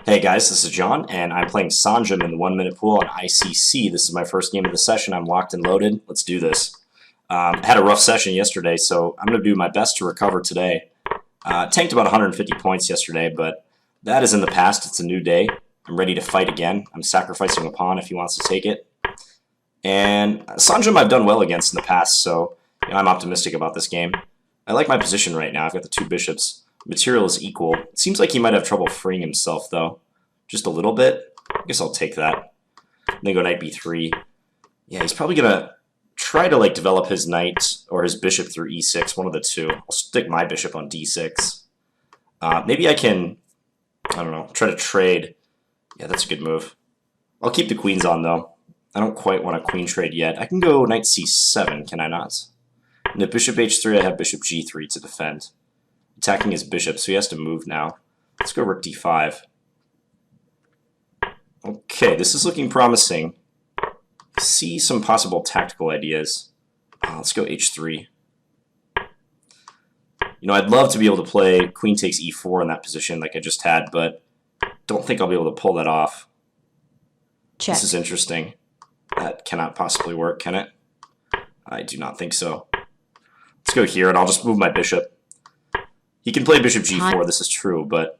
Hey guys, this is John, and I'm playing Sanjam in the 1-minute pool on ICC. This is my first game of the session. I'm locked and loaded. Let's do this. I had a rough session yesterday, so I'm going to do my best to recover today. Tanked about 150 points yesterday, but that is in the past. It's a new day. I'm ready to fight again. I'm sacrificing a pawn if he wants to take it. And Sanjam I've done well against in the past, so I'm optimistic about this game. I like my position right now. I've got the two bishops. Material is equal. It seems like he might have trouble freeing himself, though. Just a little bit. I guess I'll take that. And then go knight b3. Yeah, he's probably going to try to develop his knight or his bishop through e6, one of the two. I'll stick my bishop on d6. Maybe I can, I don't know, try to trade. Yeah, that's a good move. I'll keep the queens on, though. I don't quite want a queen trade yet. I can go knight c7, can I not? And at bishop h3, I have bishop g3 to defend. Attacking his bishop, so he has to move now. Let's go rook d5. Okay, this is looking promising. See some possible tactical ideas. Let's go h3. I'd love to be able to play queen takes e4 in that position like I just had, but don't think I'll be able to pull that off. Check. This is interesting. That cannot possibly work, can it? I do not think so. Let's go here, and I'll just move my bishop. He can play bishop g4, this is true, but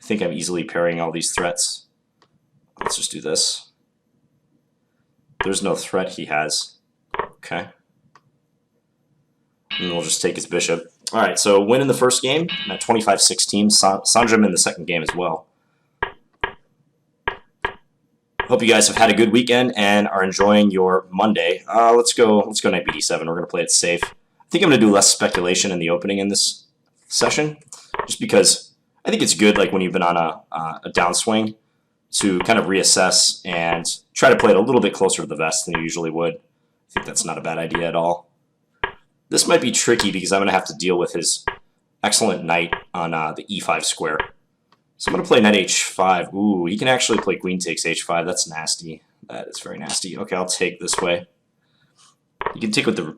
I think I'm easily parrying all these threats. Let's just do this. There's no threat he has. Okay. And we'll just take his bishop. Alright, so win in the first game, at 25-16. Sanjam in the second game as well. Hope you guys have had a good weekend and are enjoying your Monday. Let's go knight bd7. We're going to play it safe. I think I'm going to do less speculation in the opening in this session, just because I think it's good, when you've been on a downswing, to kind of reassess and try to play it a little bit closer to the vest than you usually would. I think that's not a bad idea at all. This might be tricky because I'm going to have to deal with his excellent knight on the e5 square. So I'm going to play knight h5. Ooh, he can actually play queen takes h5. That's nasty. That is very nasty. Okay, I'll take this way. You can take with the...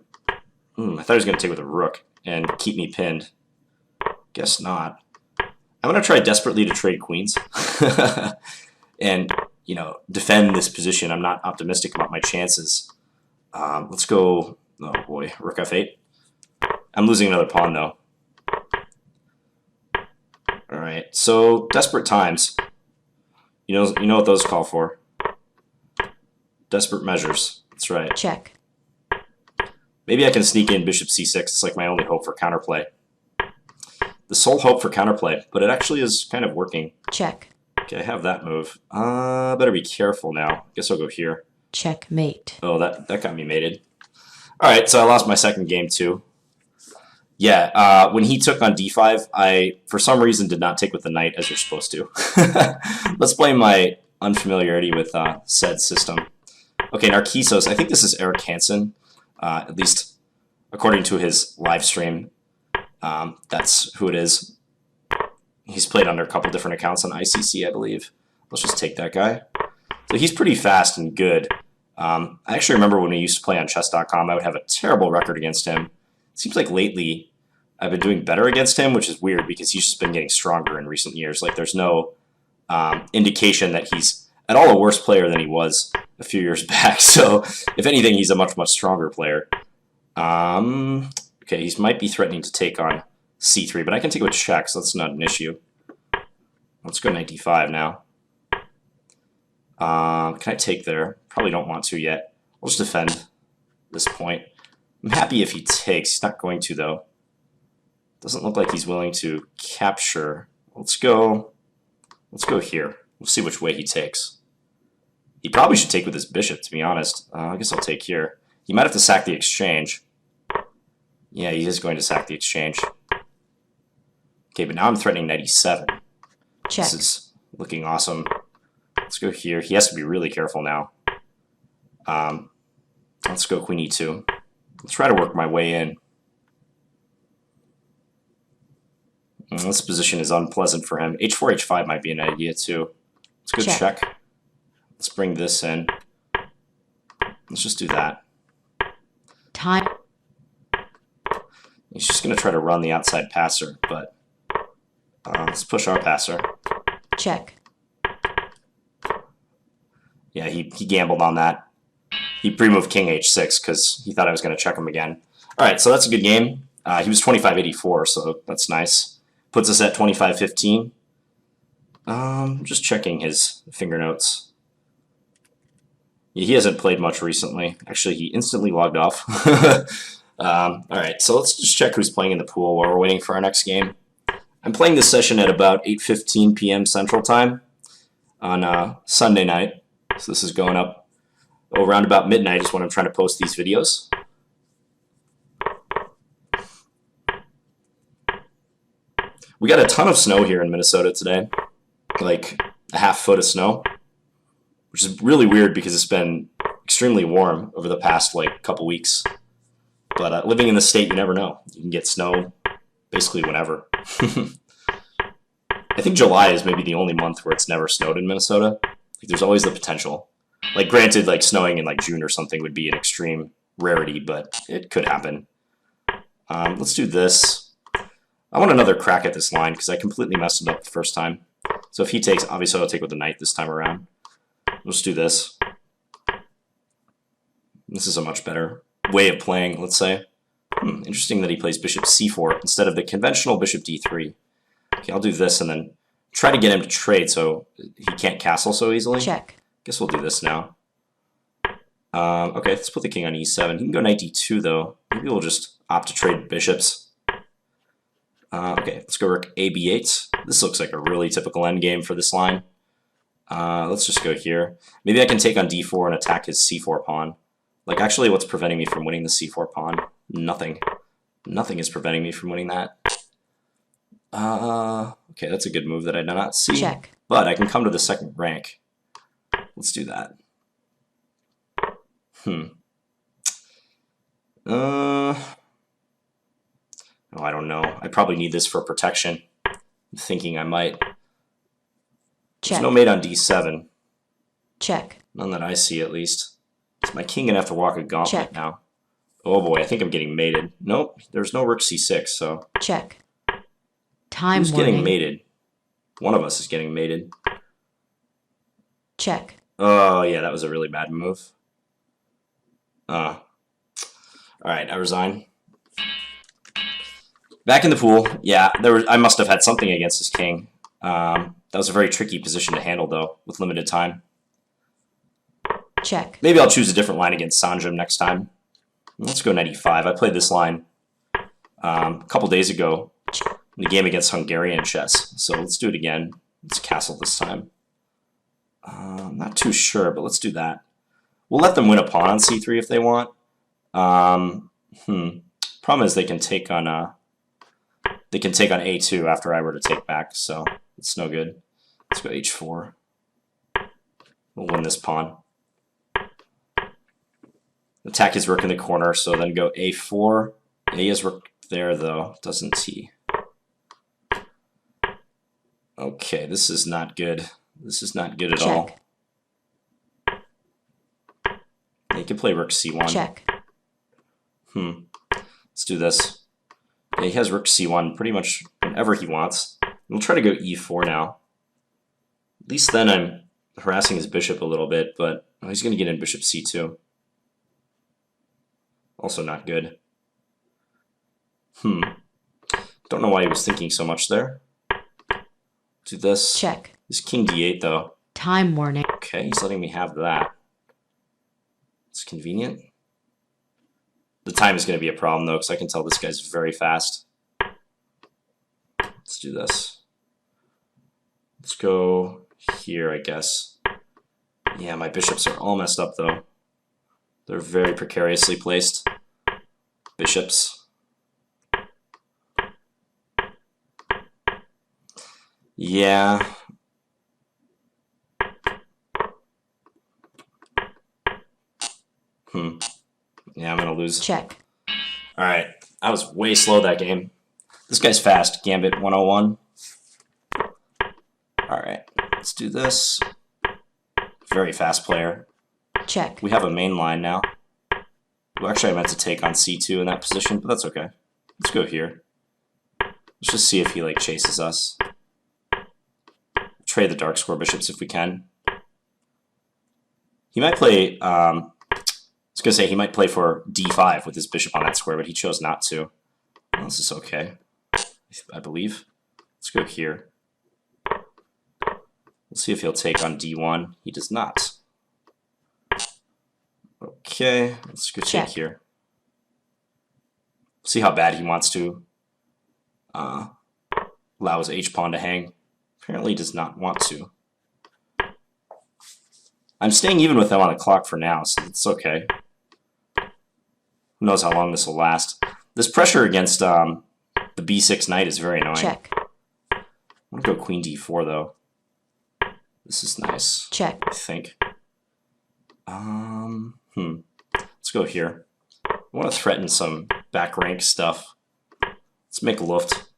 I thought he was going to take with a rook and keep me pinned. Guess not. I'm going to try desperately to trade queens and, defend this position. I'm not optimistic about my chances. Let's go, oh boy, rook f8. I'm losing another pawn, though. All right, so desperate times. You know what those call for. Desperate measures. That's right. Check. Maybe I can sneak in bishop c6. It's like my only hope for counterplay. The sole hope for counterplay, but it actually is kind of working. Check. Okay, I have that move. Better be careful now. Guess I'll go here. Checkmate. Oh, that got me mated. All right, so I lost my second game too. Yeah, when he took on d5, I, for some reason, did not take with the knight as you're supposed to. Let's blame my unfamiliarity with said system. Okay, Narcissos, I think this is Eric Hansen, at least according to his live stream. That's who it is. He's played under a couple different accounts on ICC, I believe. Let's just take that guy. So he's pretty fast and good. I actually remember when we used to play on chess.com, I would have a terrible record against him. It seems like lately I've been doing better against him, which is weird because he's just been getting stronger in recent years. There's no indication that he's at all a worse player than he was a few years back. So if anything, he's a much, much stronger player. Okay, he might be threatening to take on c3, but I can take it with check, so that's not an issue. Let's go knight d5 now. Can I take there? Probably don't want to yet. I'll just defend this point. I'm happy if he takes. He's not going to, though. Doesn't look like he's willing to capture. Let's go here. We'll see which way he takes. He probably should take with his bishop, to be honest. I guess I'll take here. He might have to sack the exchange. Yeah, he is going to sack the exchange. Okay, but now I'm threatening knight e7. Check. This is looking awesome. Let's go here. He has to be really careful now. Let's go queen e2. Let's try to work my way in. This position is unpleasant for him. h4, h5 might be an idea too. Let's go check. Let's bring this in. Let's just do that. Time. He's just going to try to run the outside passer, but let's push our passer. Check. Yeah, he gambled on that. He pre-moved king h6 because he thought I was going to check him again. All right, so that's a good game. He was 25.84, so that's nice. Puts us at 25.15. Just checking his finger notes. Yeah, he hasn't played much recently. Actually, he instantly logged off. All right, so let's just check who's playing in the pool while we're waiting for our next game. I'm playing this session at about 8:15 p.m. Central Time on Sunday night. So this is going up around about midnight is when I'm trying to post these videos. We got a ton of snow here in Minnesota today, like a half foot of snow, which is really weird because it's been extremely warm over the past like couple weeks. But living in the state, you never know. You can get snow basically whenever. I think July is maybe the only month where it's never snowed in Minnesota. Like, there's always the potential. Like, granted, like snowing in like June or something would be an extreme rarity, but it could happen. Let's do this. I want another crack at this line because I completely messed it up the first time. So if he takes, obviously I'll take with the knight this time around. Let's do this. This is a much better way of playing, let's say. Interesting that he plays bishop c4 instead of the conventional bishop d3. Okay, I'll do this and then try to get him to trade so he can't castle so easily. Check. Guess we'll do this now. Okay, let's put the king on e7. He can go knight d2 though. Maybe we'll just opt to trade bishops. Okay, let's go rook a b8. This looks like a really typical endgame for this line. Let's just go here. Maybe I can take on d4 and attack his c4 pawn. Like, actually, what's preventing me from winning the c4 pawn? Nothing. Nothing is preventing me from winning that. Okay, that's a good move that I did not see. Check. But I can come to the second rank. Let's do that. Oh, I don't know. I probably need this for protection. I'm thinking I might. Check. There's no mate on d7. Check. None that I see, at least. Is my king gonna have to walk a gauntlet now? Oh boy, I think I'm getting mated. Nope, there's no rook c6, so... Check. Time Who's warning. getting mated? One of us is getting mated. Check. Oh, yeah, that was a really bad move. Alright, I resign. Back in the pool. Yeah, I must have had something against his king. That was a very tricky position to handle, though, with limited time. Check. Maybe I'll choose a different line against Sanjum next time. Let's go knight e5. I played this line a couple days ago in the game against Hungarian chess. So let's do it again. Let's castle this time. I'm not too sure, but let's do that. We'll let them win a pawn on c3 if they want. Problem is they can take on a2 after I were to take back, so it's no good. Let's go h4. We'll win this pawn. Attack his rook in the corner, so then go a4. He has rook there, though, doesn't he? Okay, this is not good. This is not good at all. He can play rook c1. Check. Let's do this. Yeah, he has rook c1 pretty much whenever he wants. We'll try to go e4 now. At least then I'm harassing his bishop a little bit, but he's going to get in bishop c2. Also not good. Don't know why he was thinking so much there. Do this. Check. This king d8 though. Time warning. Okay, he's letting me have that. It's convenient. The time is going to be a problem though, because I can tell this guy's very fast. Let's do this. Let's go here, I guess. Yeah, my bishops are all messed up though. They're very precariously placed. Bishops. Yeah. Yeah, I'm going to lose. Check. All right. I was way slow that game. This guy's fast. Gambit 101. All right. Let's do this. Very fast player. Check. We have a main line now. Well, actually, I meant to take on c2 in that position, but that's okay. Let's go here. Let's just see if he like chases us. Trade the dark square bishops if we can. He might play, I was going to say he might play for d5 with his bishop on that square, but he chose not to. Well, this is okay, I believe. Let's go here. We'll see if he'll take on d1. He does not. Okay, let's go take here. See how bad he wants to allow his h-pawn to hang. Apparently he does not want to. I'm staying even with them on the clock for now, so it's okay. Who knows how long this will last. This pressure against the b6 knight is very annoying. Check. I'm going to go queen d4, though. This is nice. Check. I think. Let's go here. I want to threaten some back rank stuff. Let's make Luft.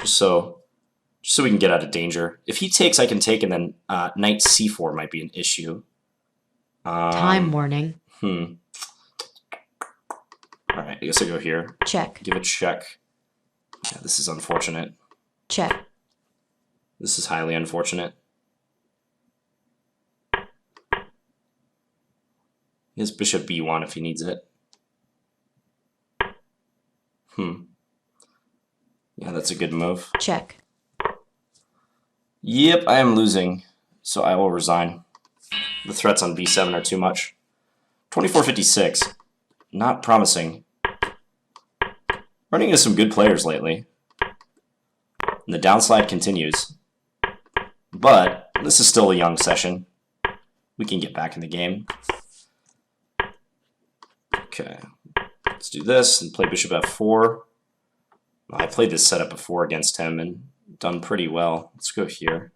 Just so we can get out of danger. If he takes, I can take, and then knight c4 might be an issue. Time warning. All right, I guess I go here. Check. Give a check. Yeah, this is unfortunate. Check. This is highly unfortunate. He has bishop b1 if he needs it. Yeah, that's a good move. Check. Yep, I am losing, so I will resign. The threats on b7 are too much. 2456. Not promising. Running into some good players lately. And the downslide continues. But this is still a young session. We can get back in the game. Okay. Let's do this and play bishop f4. I played this setup before against him and done pretty well. Let's go here.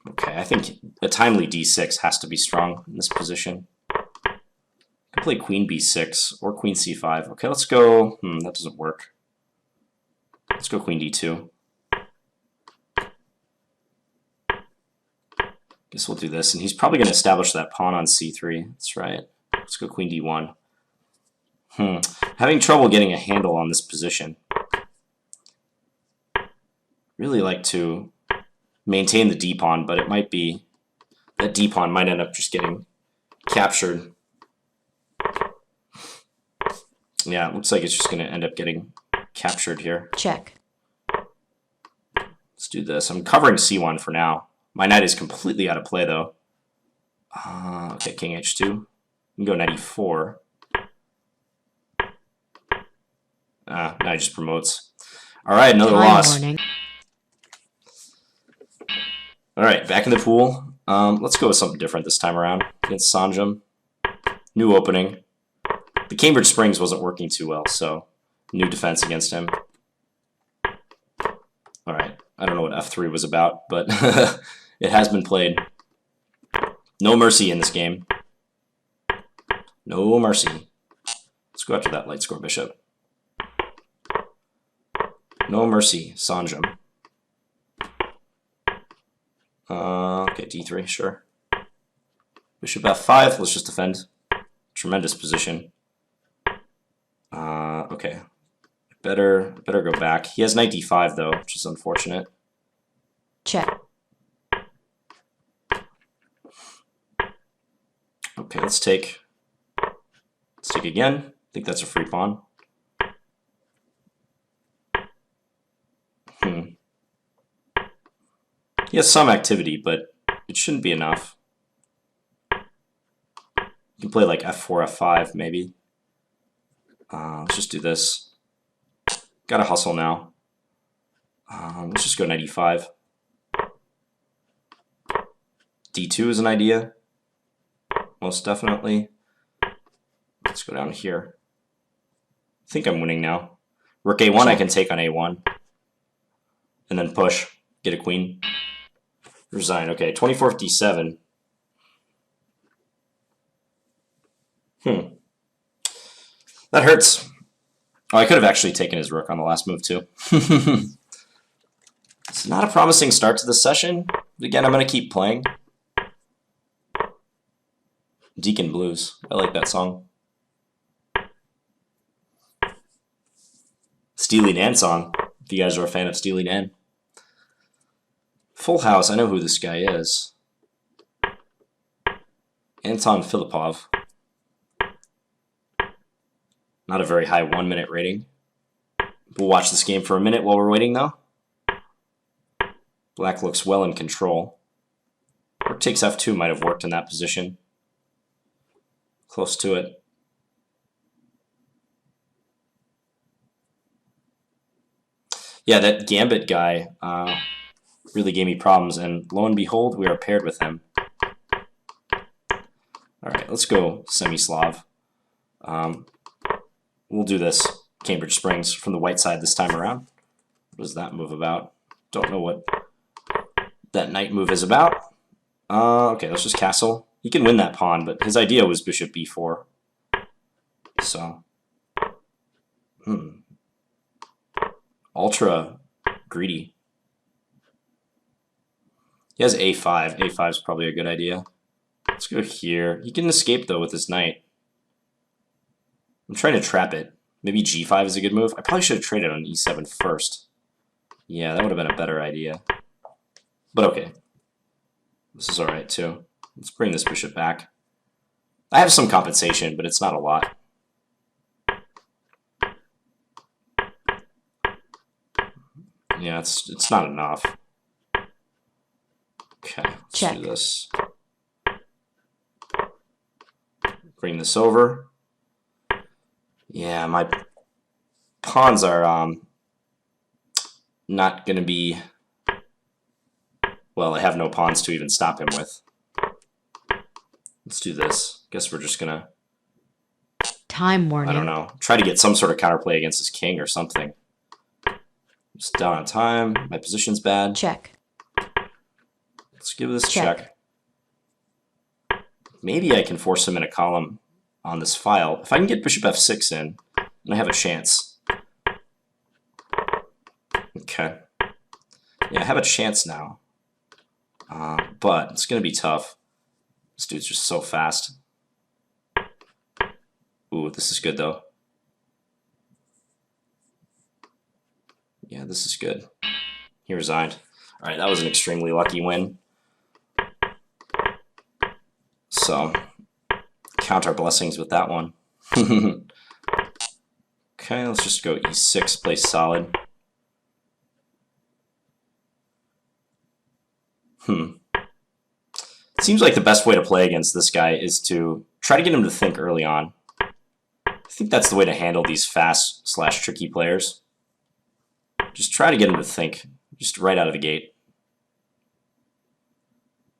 Okay, I think a timely d6 has to be strong in this position. I can play queen b6 or queen c5. Okay, let's go. That doesn't work. Let's go queen d2. Guess we'll do this, and he's probably going to establish that pawn on c3. That's right. Let's go queen d1. Having trouble getting a handle on this position. Really like to maintain the d-pawn, but it might be that d-pawn might end up just getting captured. Yeah, it looks like it's just going to end up getting captured here. Check. Let's do this. I'm covering c1 for now. My knight is completely out of play, though. Okay, king h2. We can go knight e4. Now he just promotes. All right, another loss. Warning. All right, back in the pool. Let's go with something different this time around against Sanjum. New opening. The Cambridge Springs wasn't working too well, so new defense against him. All right, I don't know what f3 was about, but it has been played. No mercy in this game. No mercy. Let's go after that light score bishop. No mercy, Sanjum. Okay, d3, sure. Bishop f5, let's just defend. Tremendous position. Okay. Better go back. He has knight d5 though, which is unfortunate. Check. Okay, let's take. Let's take again. I think that's a free pawn. He has some activity, but it shouldn't be enough. You can play like f4, f5 maybe. Let's just do this. Gotta hustle now. Let's just go knight e5. d2 is an idea. Most definitely. Let's go down here. I think I'm winning now. Rook a1, I can take on a1. And then push. Get a queen. Resign. Okay, 2457. That hurts. Oh, I could have actually taken his rook on the last move too. It's not a promising start to the session. But again, I'm going to keep playing. Deacon Blues. I like that song. Steely Dan song, if you guys are a fan of Steely Dan. Full house, I know who this guy is. Anton Filipov. Not a very high 1 minute rating. We'll watch this game for a minute while we're waiting, though. Black looks well in control. Rook takes f2 might have worked in that position. Close to it. Yeah, that Gambit guy really gave me problems, and lo and behold, we are paired with him. All right, let's go Semi-Slav. We'll do this Cambridge Springs from the white side this time around. What is that move about? Don't know what that knight move is about. Okay, let's just castle. He can win that pawn, but his idea was bishop b4. So, ultra greedy. He has a5. a5 is probably a good idea. Let's go here. He can escape, though, with his knight. I'm trying to trap it. Maybe g5 is a good move. I probably should have traded on e7 first. Yeah, that would have been a better idea. But okay. This is alright, too. Let's bring this bishop back. I have some compensation, but it's not a lot. Yeah, it's not enough. Okay, let's do this. Bring this over. Yeah, my pawns are not going to be... Well, I have no pawns to even stop him with. Let's do this. Guess we're just going to... Time warning. I don't know. Try to get some sort of counterplay against his king or something. Just down on time. My position's bad. Check. Let's give this a check. Maybe I can force him in a column on this file. If I can get bishop f6 in, then I have a chance. Okay. Yeah, I have a chance now. But it's going to be tough. This dude's just so fast. Ooh, this is good, though. Yeah, this is good. He resigned. All right, that was an extremely lucky win. So, count our blessings with that one. Okay, let's just go e6, play solid. It seems like the best way to play against this guy is to try to get him to think early on. I think that's the way to handle these fast/tricky players. Just try to get him to think, just right out of the gate.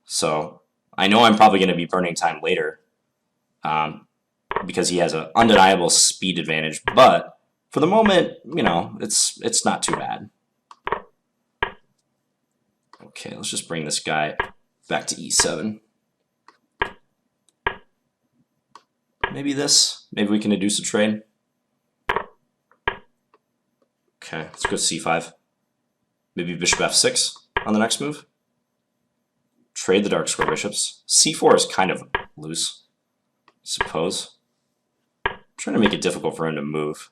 So, I know I'm probably going to be burning time later because he has an undeniable speed advantage, but for the moment, you know, it's not too bad. Okay, let's just bring this guy back to e7. Maybe this. Maybe we can induce a trade. Okay, let's go c5. Maybe bishop f6 on the next move. Trade the dark square bishops. c4 is kind of loose, I suppose. I'm trying to make it difficult for him to move.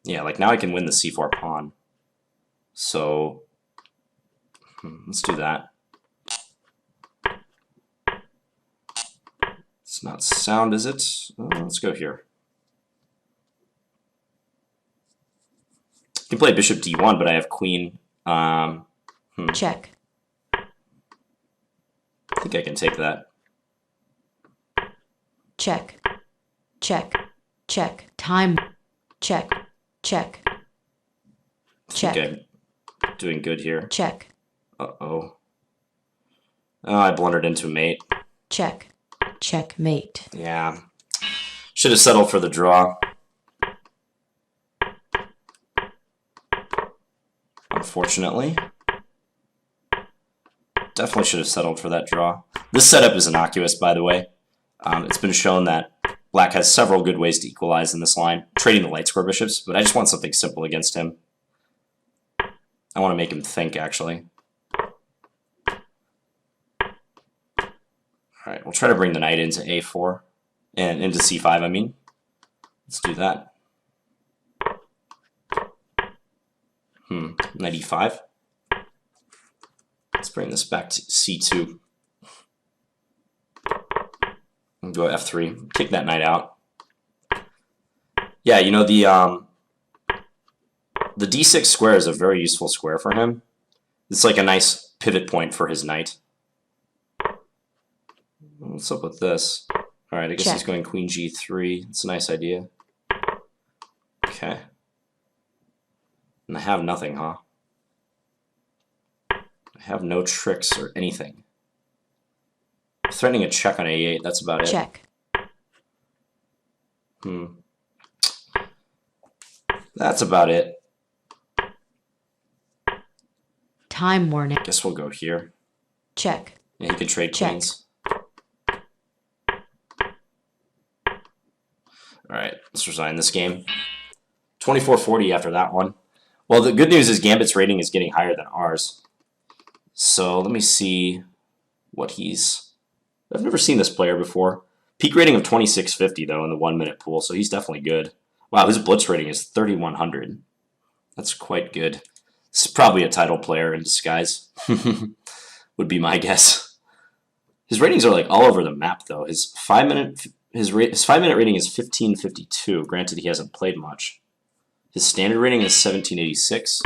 Yeah, like now I can win the c4 pawn. So, let's do that. It's not sound, is it? Let's go here. I can play bishop d1, but I have queen. Check. I think I can take that. Check. Check. Check. Time. Check. Check. Check. I think I'm doing good here. Check. Uh-oh. Oh, I blundered into mate. Check. Checkmate. Yeah. Should have settled for the draw. Unfortunately. Definitely should have settled for that draw. This setup is innocuous, by the way. It's been shown that black has several good ways to equalize in this line, trading the light square bishops, but I just want something simple against him. I want to make him think, actually. Alright, we'll try to bring the knight into a4, and into c5, I mean. Let's do that. Knight e5. Let's bring this back to c2. And go f3. Kick that knight out. Yeah, you know, the d6 square is a very useful square for him. It's like a nice pivot point for his knight. What's up with this? All right, I guess Check. He's going queen g3. It's a nice idea. Okay. And I have nothing, huh? I have no tricks or anything. Threatening a check on a8, that's about it. Check. That's about it. Time warning. Guess we'll go here. Check. Yeah, he can trade Check. queens. Alright, let's resign this game. 24-40 after that one. Well, the good news is Gambit's rating is getting higher than ours. So let me see what he's... I've never seen this player before. Peak rating of 2650 though in the 1 minute pool, so he's definitely good. Wow, his blitz rating is 3100. That's quite good. This is probably a title player in disguise. Would be my guess. His ratings are like all over the map though. His 5 minute rating is 1552. Granted, he hasn't played much. His standard rating is 1786.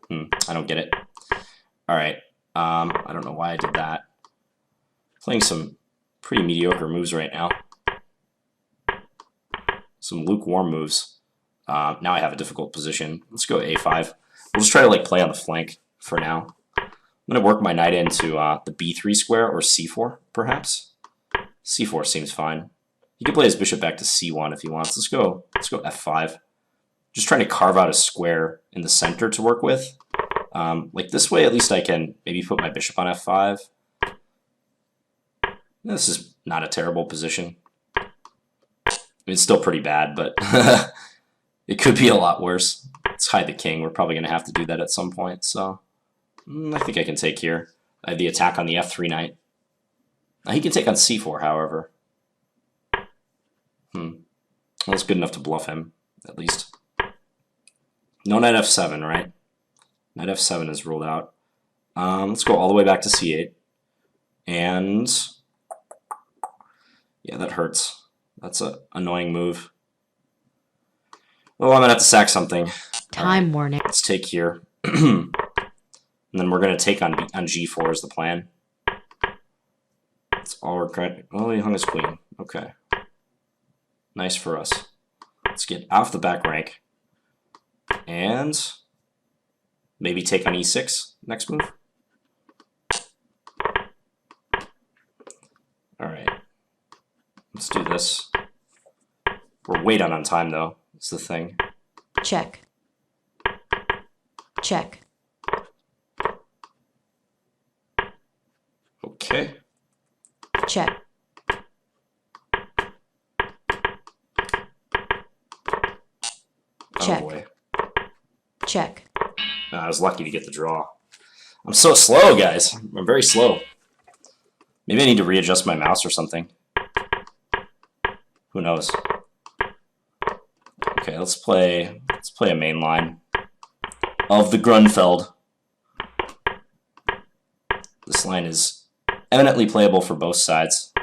I don't get it. All right. I don't know why I did that. Playing some pretty mediocre moves right now. Some lukewarm moves. Now I have a difficult position. Let's go a5. We'll just try to like play on the flank for now. I'm going to work my knight into the b3 square or c4, perhaps. c4 seems fine. He can play his bishop back to c1 if he wants. Let's go f5. Just trying to carve out a square in the center to work with. Like this way, at least I can maybe put my bishop on f5. This is not a terrible position. I mean, it's still pretty bad, but it could be a lot worse. Let's hide the king. We're probably going to have to do that at some point, so I think I can take here. I have the attack on the f3 knight. Now, he can take on c4, however. Well, it's good enough to bluff him, at least. No knight f7, right? Knight f7 is ruled out. Let's go all the way back to c8. And yeah, that hurts. That's an annoying move. Oh, I'm going to have to sack something. Time warning. Let's take here. And then we're going to take on g4 is the plan. That's all we're trying. Oh, he hung his queen. Okay. Nice for us. Let's get off the back rank. And maybe take on e6 next move. All right. Let's do this. We're way down on time, though. That's the thing. Check. Check. Okay. Check. Check. Oh boy. Check. I was lucky to get the draw. I'm so slow, guys. I'm very slow. Maybe I need to readjust my mouse or something. Who knows? Okay, let's play a main line of the Grunfeld. This line is eminently playable for both sides.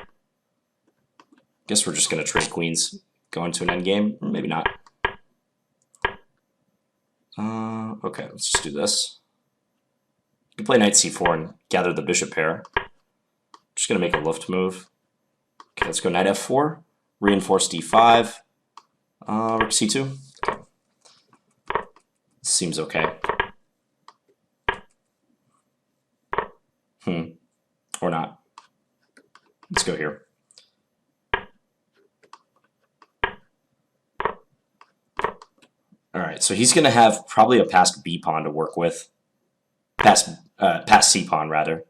Guess we're just gonna trade queens, go into an endgame, or maybe not. Okay, let's just do this. You can play knight c4 and gather the bishop pair. Just gonna make a lift move. Okay, let's go knight f4, reinforce d5, rook c2. Okay. Seems okay. Or not. Let's go here. All right, so he's going to have probably a passed b pawn to work with. Passed c pawn, rather.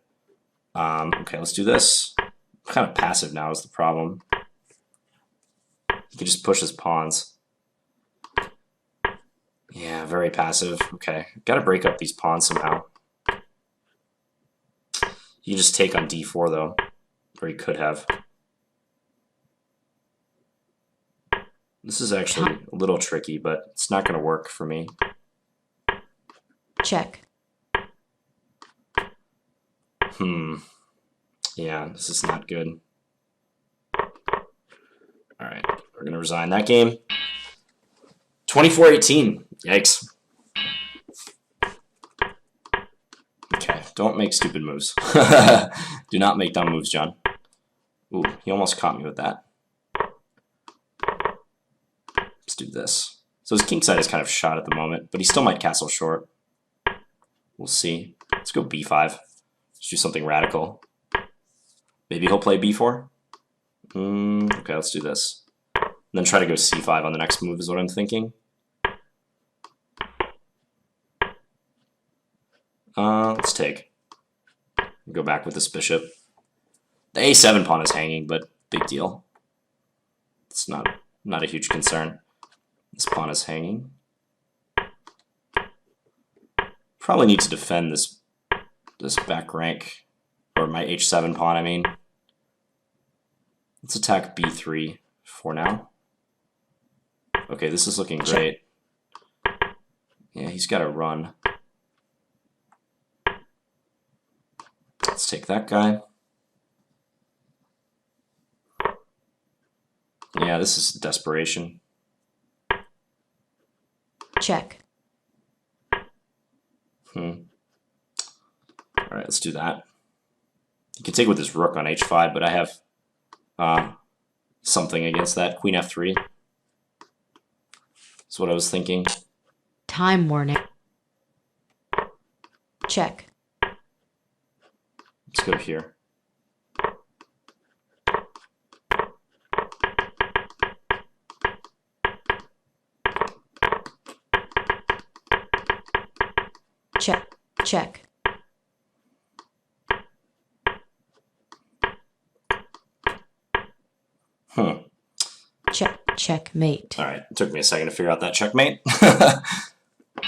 Okay, let's do this. I'm kind of passive now is the problem. He can just push his pawns. Yeah, very passive. Okay, got to break up these pawns somehow. You just take on d4, though, or he could have. This is actually a little tricky, but it's not going to work for me. Check. Yeah, this is not good. Alright, we're going to resign that game. 24-18. Yikes. Okay, don't make stupid moves. Do not make dumb moves, John. Ooh, he almost caught me with that. Let's do this. So his king side is kind of shot at the moment, but he still might castle short. We'll see. Let's go b5. Let's do something radical. Maybe he'll play b4? Okay, let's do this. And then try to go c5 on the next move is what I'm thinking. Let's take. Go back with this bishop. The a7 pawn is hanging, but big deal. It's not a huge concern. This pawn is hanging. Probably need to defend this back rank, or my h7 pawn, I mean. Let's attack b3 for now. Okay, this is looking great. Yeah, he's got to run. Let's take that guy. Yeah, this is desperation. Check. Alright, let's do that. You can take with his rook on h5, but I have something against that. Queen f3. That's what I was thinking. Time warning. Check. Let's go here. Check. Check. Check. Checkmate. All right, it took me a second to figure out that checkmate.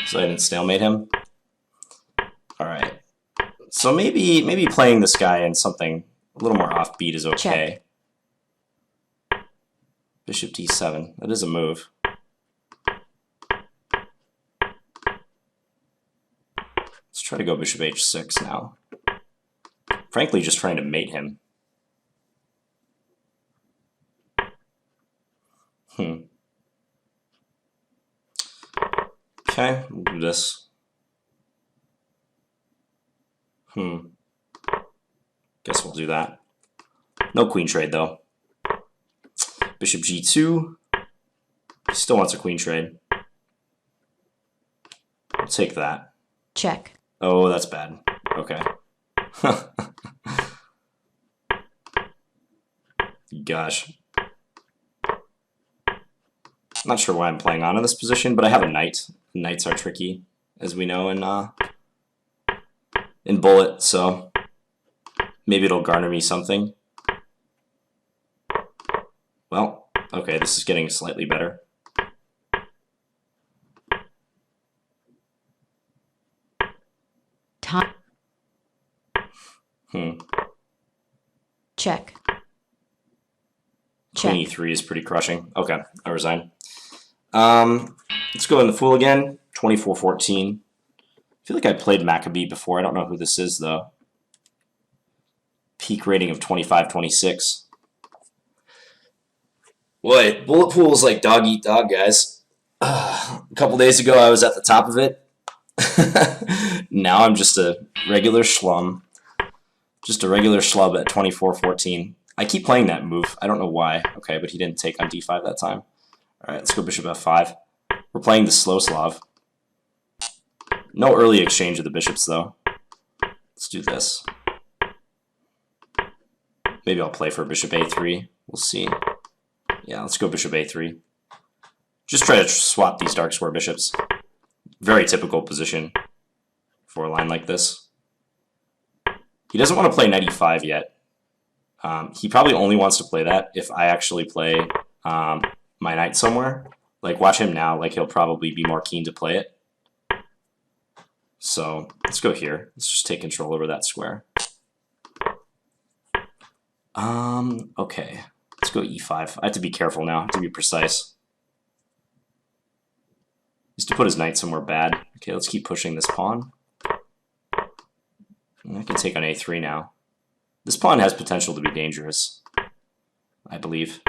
So I didn't stalemate him. All right. So maybe playing this guy in something a little more offbeat is okay. Check. Bishop d7. That is a move. Let's try to go bishop h6 now. Frankly, just trying to mate him. Okay, we'll do this. Guess we'll do that. No queen trade, though. Bishop g2. He still wants a queen trade. I'll take that. Check. Oh, that's bad. Okay. Gosh. Not sure why I'm playing on in this position, but I have a knight. Knights are tricky, as we know in Bullet, so maybe it'll garner me something. Well, okay, this is getting slightly better. Time. Check. Queen e3 is pretty crushing. Okay, I resign. Let's go in the Fool again. 24-14. I feel like I played Maccabee before. I don't know who this is, though. Peak rating of 25-26. Boy, Bullet Pool is like dog eat dog, guys. A couple days ago, I was at the top of it. Now I'm just a regular schlum. Just a regular schlub at 24-14. I keep playing that move. I don't know why. Okay, but he didn't take on d5 that time. All right, let's go bishop f5. We're playing the slow Slav. No early exchange of the bishops, though. Let's do this. Maybe I'll play for bishop a3. We'll see. Yeah, let's go bishop a3. Just try to swap these dark square bishops. Very typical position for a line like this. He doesn't want to play knight e5 yet. He probably only wants to play that if I actually play my knight somewhere. Like, watch him now. Like, he'll probably be more keen to play it. So, let's go here. Let's just take control over that square. Okay. Let's go e5. I have to be careful now. I have to be precise. Just to put his knight somewhere bad. Okay, let's keep pushing this pawn. I can take on a3 now. This pawn has potential to be dangerous, I believe.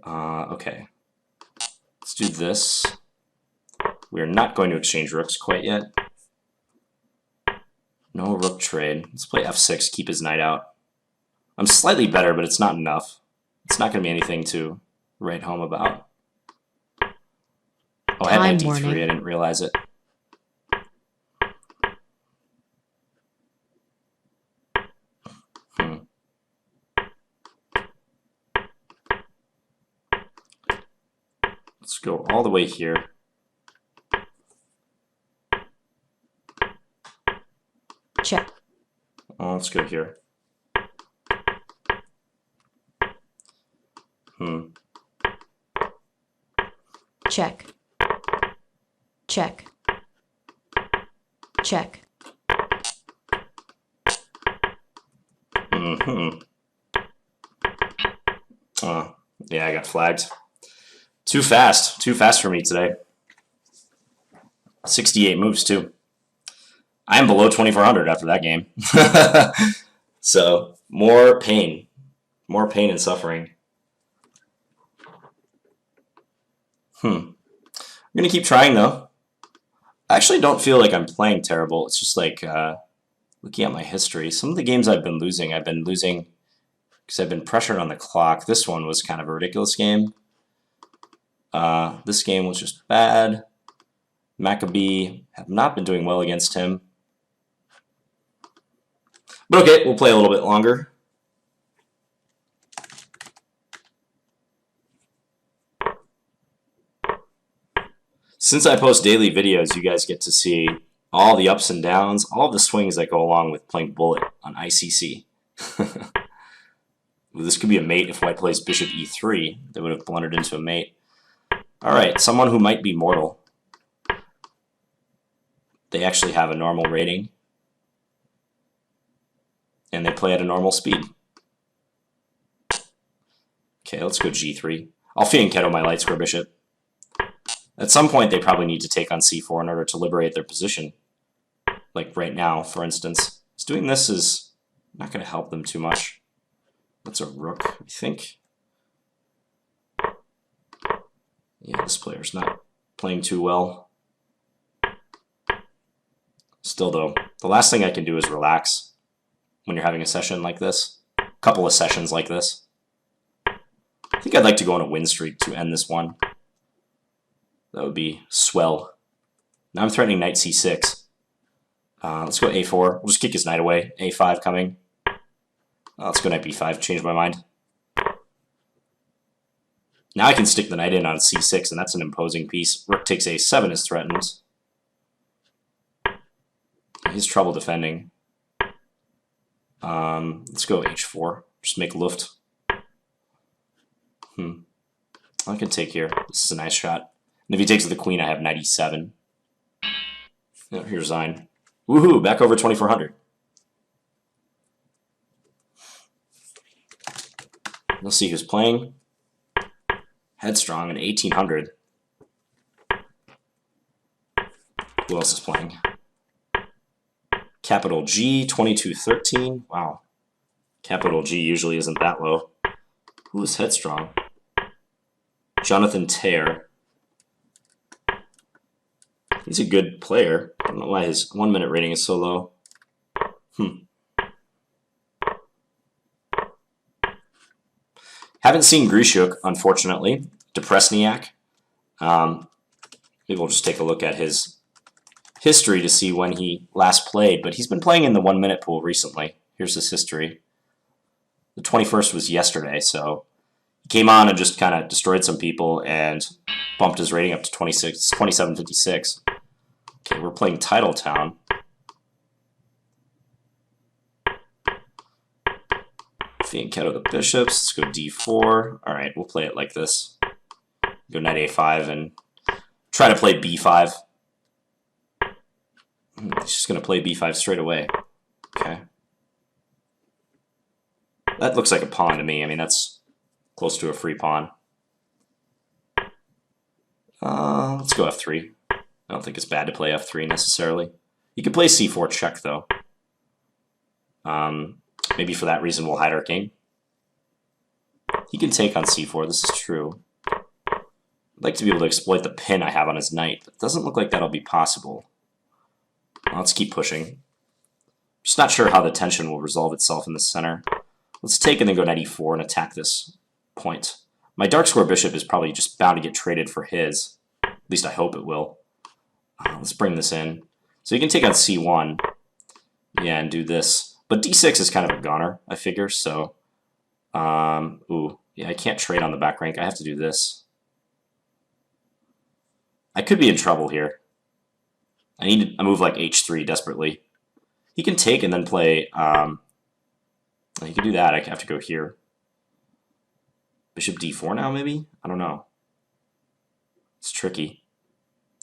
Okay. Let's do this. We're not going to exchange rooks quite yet. No rook trade. Let's play f6, keep his knight out. I'm slightly better, but it's not enough. It's not going to be anything to write home about. Oh, I had knight d3. I didn't realize it. Let's go all the way here. Check. Oh, let's go here. Check. Check. Check. Yeah, I got flagged. Too fast. Too fast for me today. 68 moves, too. I am below 2,400 after that game. So, more pain. More pain and suffering. I'm going to keep trying, though. I actually don't feel like I'm playing terrible. It's just like looking at my history. Some of the games I've been losing because I've been pressured on the clock. This one was kind of a ridiculous game. This game was just bad. Maccabee, have not been doing well against him. But okay, we'll play a little bit longer. Since I post daily videos, you guys get to see all the ups and downs, all the swings that go along with playing bullet on ICC. This could be a mate if white plays bishop e3. They would have blundered into a mate. All right, someone who might be mortal. They actually have a normal rating. And they play at a normal speed. Okay, let's go g3. I'll fianchetto my light square bishop. At some point, they probably need to take on c4 in order to liberate their position. Like right now, for instance. Doing this is not going to help them too much. That's a rook, I think. Yeah, this player's not playing too well. Still, though, the last thing I can do is relax when you're having a session like this. A couple of sessions like this. I think I'd like to go on a win streak to end this one. That would be swell. Now I'm threatening knight c6. Let's go a4. We'll just kick his knight away. a5 coming. Let's go knight b5. Change my mind. Now I can stick the knight in on c6, and that's an imposing piece. Rook takes a7 is threatened. He's trouble defending. Let's go h4. Just make luft. I can take here. This is a nice shot. And if he takes the queen, I have knight e7. Oh, here's Zine. Woohoo! Back over 2,400. Let's see who's playing. Headstrong and 1,800. Who else is playing? Capital G, 2213. Wow. Capital G usually isn't that low. Who is Headstrong? Jonathan Tare. He's a good player. I don't know why his 1 minute rating is so low. Haven't seen Grishuk, unfortunately. Depresniak. Maybe we'll just take a look at his history to see when he last played, but he's been playing in the 1 minute pool recently. Here's his history. The 21st was yesterday, so he came on and just kind of destroyed some people and bumped his rating up to 2756. Okay, we're playing Titletown. Fianchetto the bishops. Let's go d4. All right, we'll play it like this. Go knight a5 and try to play b5. He's just going to play b5 straight away. Okay. That looks like a pawn to me. I mean, that's close to a free pawn. Let's go f3. I don't think it's bad to play f3 necessarily. He could play c4 check, though. Maybe for that reason we'll hide our king. He can take on c4, this is true. I'd like to be able to exploit the pin I have on his knight, but it doesn't look like that'll be possible. Well, let's keep pushing. Just not sure how the tension will resolve itself in the center. Let's take and then go knight e4 and attack this point. My dark square bishop is probably just bound to get traded for his. At least I hope it will. Let's bring this in. So you can take on c1. Yeah, and do this. But d6 is kind of a goner, I figure, so... ooh, yeah, I can't trade on the back rank. I have to do this. I could be in trouble here. I need a move like h3 desperately. He can take and then play... he can do that. I have to go here. Bishop d4 now, maybe? I don't know. It's tricky.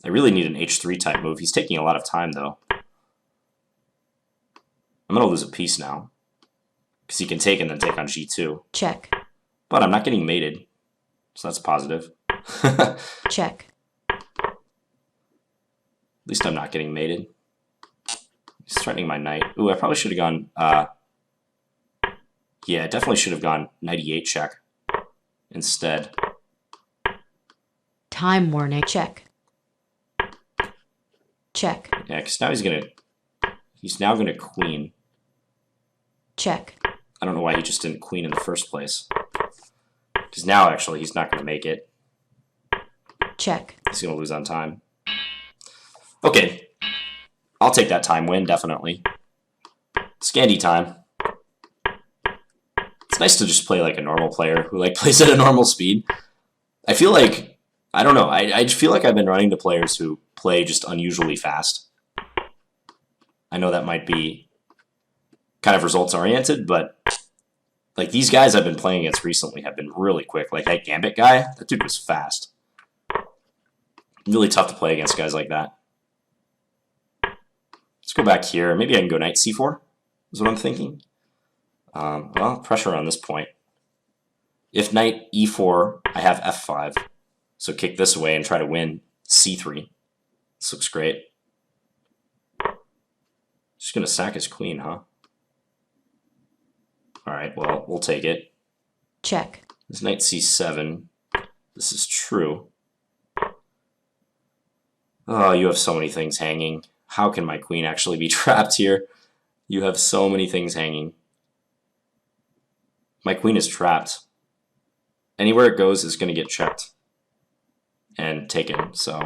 I really need an h3 type move. He's taking a lot of time, though. I'm going to lose a piece now. Because he can take and then take on g2. Check. But I'm not getting mated. So that's positive. Check. At least I'm not getting mated. He's threatening my knight. Ooh, I probably should have gone... yeah, definitely should have gone knight e8 check instead. Time warning. Check. Check. Yeah, because now he's now gonna queen. Check. I don't know why he just didn't queen in the first place. Because now, actually, he's not gonna make it. Check. He's gonna lose on time. Okay. I'll take that time win, definitely. Scandi time. It's nice to just play like a normal player who like plays at a normal speed. I feel like, I don't know, I feel like I've been running to players who play just unusually fast. I know that might be kind of results oriented, but like these guys I've been playing against recently have been really quick. Like that Gambit guy, that dude was fast. Really tough to play against guys like that. Let's go back here. Maybe I can go knight c4, is what I'm thinking. Well, pressure on this point. If knight e4, I have f5. So kick this away and try to win c3. This looks great. Just going to sack his queen, huh? Alright, well, we'll take it. Check. This knight c7. This is true. Oh, you have so many things hanging. How can my queen actually be trapped here? You have so many things hanging. My queen is trapped. Anywhere it goes is going to get checked and taken, so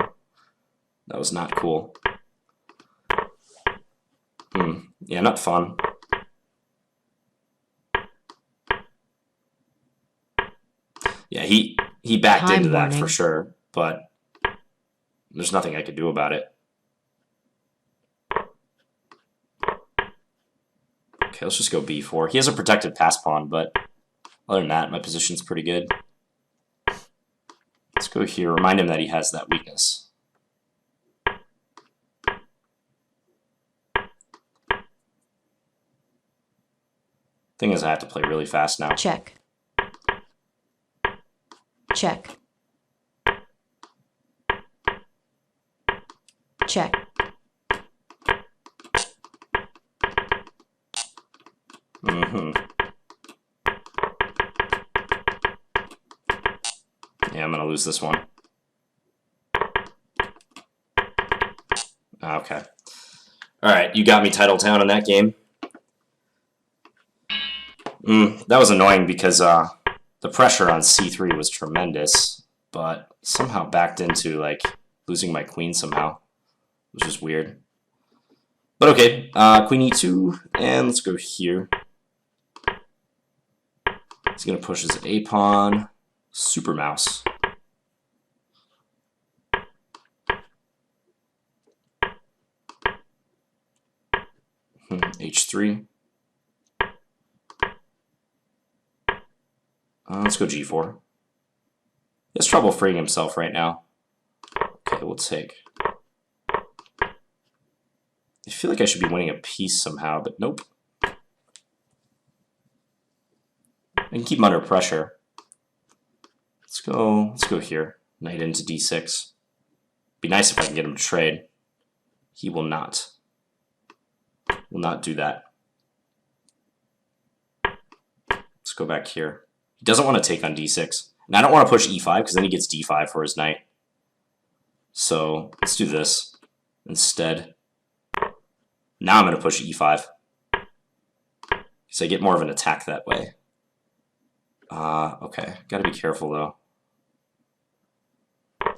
that was not cool. Yeah, not fun. Yeah, he backed into that for sure, but there's nothing I could do about it. Okay, let's just go b4. He has a protected pass pawn, but other than that, my position's pretty good. Let's go here. Remind him that he has that weakness. Thing is, I have to play really fast now. Check. Check. Check. Yeah, I'm going to lose this one. Okay. Alright, you got me Titletown in that game. That was annoying because the pressure on c3 was tremendous, but somehow backed into like losing my queen somehow, which is weird. But okay, queen e2, and let's go here. He's going to push his a pawn. Super mouse. h3. Let's go g4. He has trouble freeing himself right now. Okay, we'll take. I feel like I should be winning a piece somehow, but nope. I can keep him under pressure. Let's go here. Knight into d6. Be nice if I can get him to trade. He will not. Will not do that. Let's go back here. He doesn't want to take on d6. And I don't want to push e5 because then he gets d5 for his knight. So let's do this instead. Now I'm going to push e5. Because I get more of an attack that way. Okay, got to be careful though.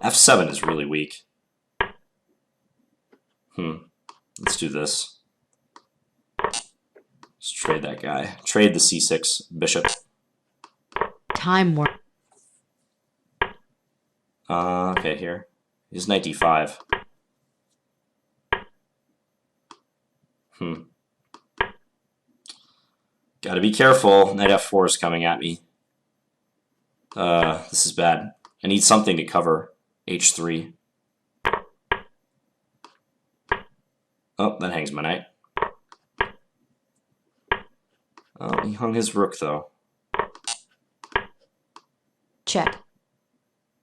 f7 is really weak. Let's do this. Let's trade that guy. Trade the c6 bishop. Time warp. Okay, here. He's knight d5. Gotta be careful. Knight f4 is coming at me. This is bad. I need something to cover h3. Oh, that hangs my knight. Oh, he hung his rook, though. Check.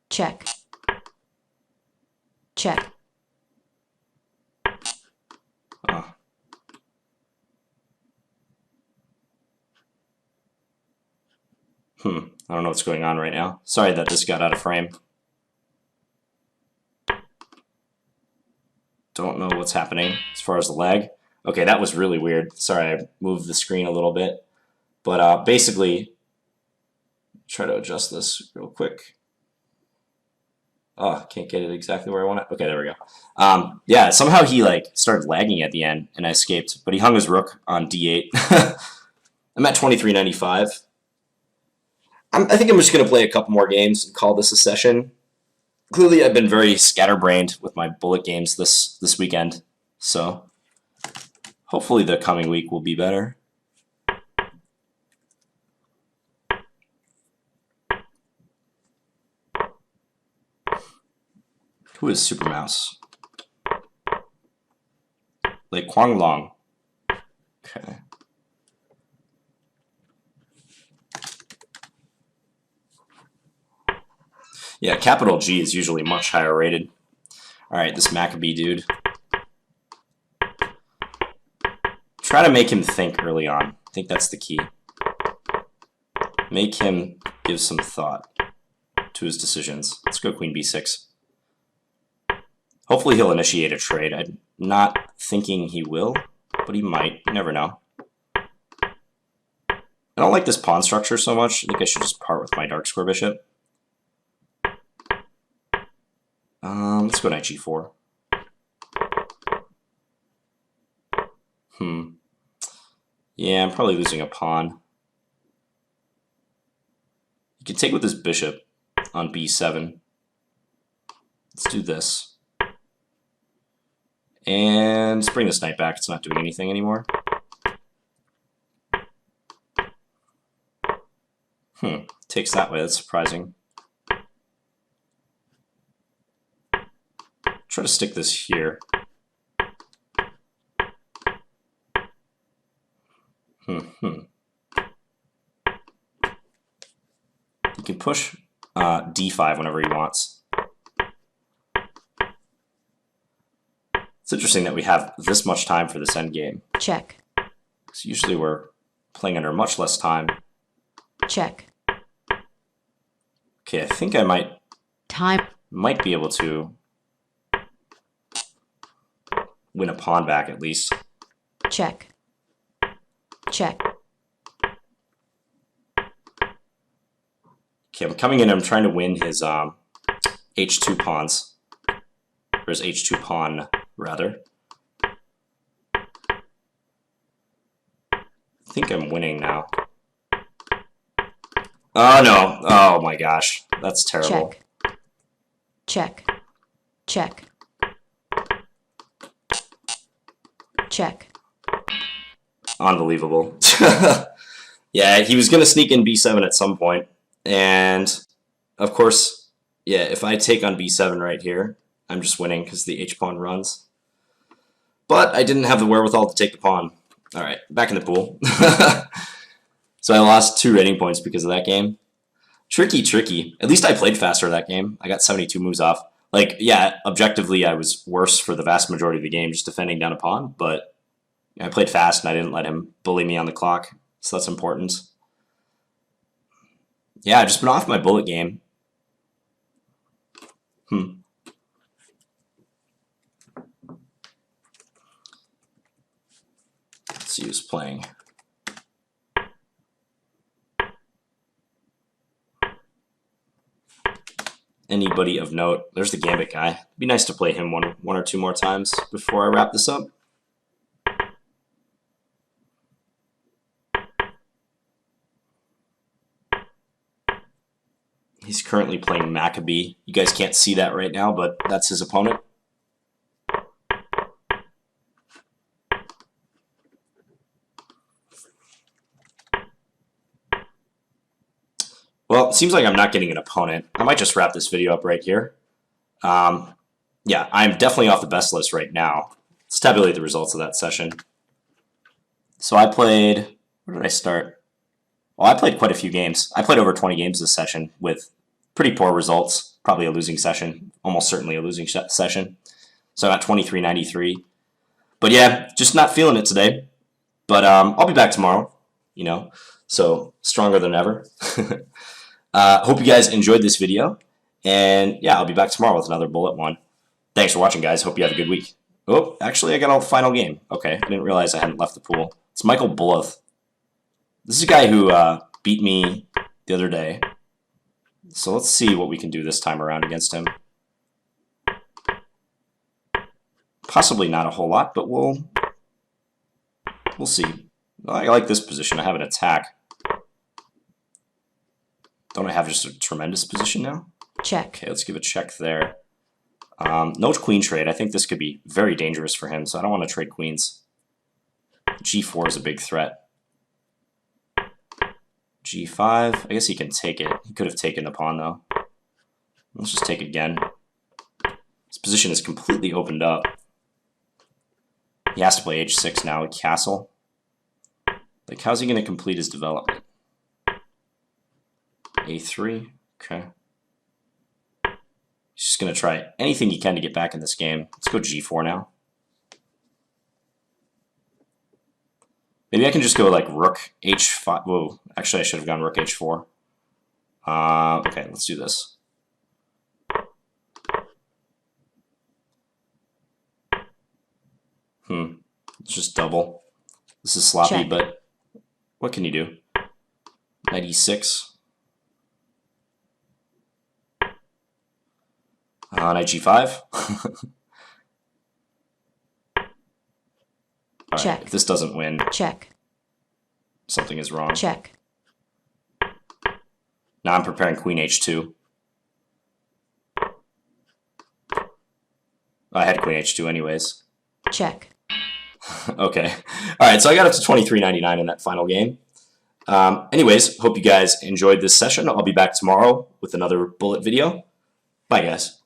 Check. Check. Oh. I don't know what's going on right now. Sorry that this got out of frame. Don't know what's happening as far as the lag. Okay, that was really weird. Sorry, I moved the screen a little bit. But basically, try to adjust this real quick. Oh, can't get it exactly where I want it. Okay, there we go. Yeah, somehow he like started lagging at the end, and I escaped. But he hung his rook on d8. I'm at 23.95. I think I'm just going to play a couple more games and call this a session. Clearly, I've been very scatterbrained with my bullet games this weekend. So hopefully the coming week will be better. Who is Super Mouse? Like Kwang Long. Okay. Yeah, capital G is usually much higher rated. Alright, this Maccabee dude. Try to make him think early on. I think that's the key. Make him give some thought to his decisions. Let's go Queen B6. Hopefully he'll initiate a trade. I'm not thinking he will, but he might. You never know. I don't like this pawn structure so much. I think I should just part with my dark square bishop. Let's go knight g4. Yeah, I'm probably losing a pawn. He can take with his bishop on b7. Let's do this. And let's bring this knight back. It's not doing anything anymore. Takes that way. That's surprising. Try to stick this here. He can push d5 whenever he wants. It's interesting that we have this much time for this endgame. Check. Because usually we're playing under much less time. Check. Okay, I think I might be able to win a pawn back at least. Check. Check. Okay, I'm coming in. I'm trying to win his h2 pawns. Or his h2 pawn, rather. I think I'm winning now. Oh, no. Oh, my gosh. That's terrible. Check. Check. Check. Unbelievable. Yeah, he was going to sneak in b7 at some point. And, of course, yeah, if I take on b7 right here, I'm just winning because the h-pawn runs. But I didn't have the wherewithal to take the pawn. All right, back in the pool. So I lost 2 rating points because of that game. Tricky. At least I played faster that game. I got 72 moves off. Like, yeah, objectively I was worse for the vast majority of the game just defending down a pawn, but I played fast and I didn't let him bully me on the clock, so that's important. Yeah, I've just been off my bullet game. Let's see who's playing. Anybody of note? There's the Gambit guy. It'd be nice to play him one or two more times before I wrap this up. He's currently playing Maccabee. You guys can't see that right now, but that's his opponent. Well, it seems like I'm not getting an opponent. I might just wrap this video up right here. Yeah, I'm definitely off the best list right now. Let's tabulate the results of that session. So I played, where did I start? Well, I played quite a few games. I played over 20 games this session with pretty poor results. Probably a losing session, almost certainly a losing session. So I'm at 23.93. But yeah, just not feeling it today. But I'll be back tomorrow, you know, so stronger than ever. Hope you guys enjoyed this video. And yeah, I'll be back tomorrow with another bullet one. Thanks for watching, guys. Hope you have a good week. Oh, actually, I got a final game. Okay, I didn't realize I hadn't left the pool. It's Michael Bulloth. This is a guy who beat me the other day. So let's see what we can do this time around against him. Possibly not a whole lot, but we'll see. I like this position. I have an attack. Don't I have just a tremendous position now? Check. Okay, let's give a check there. No queen trade. I think this could be very dangerous for him, so I don't want to trade queens. G4 is a big threat. G5. I guess he can take it. He could have taken the pawn, though. Let's just take it again. His position is completely opened up. He has to play H6 now with castle. Like, how's he going to complete his development? A3. Okay. He's just going to try anything he can to get back in this game. Let's go G4 now. Maybe I can just go like Rook H5. Whoa, actually I should have gone Rook H4. Okay, let's do this. Let's just double. This is sloppy, Check. but what can you do? Knight E6. Knight G5. All Check. right, if this doesn't win, Check. something is wrong. Check. Now I'm preparing Queen H2. I had Queen H2 anyways. Check. Okay. All right, so I got up to 23.99 in that final game. Anyways, hope you guys enjoyed this session. I'll be back tomorrow with another bullet video. Bye, guys.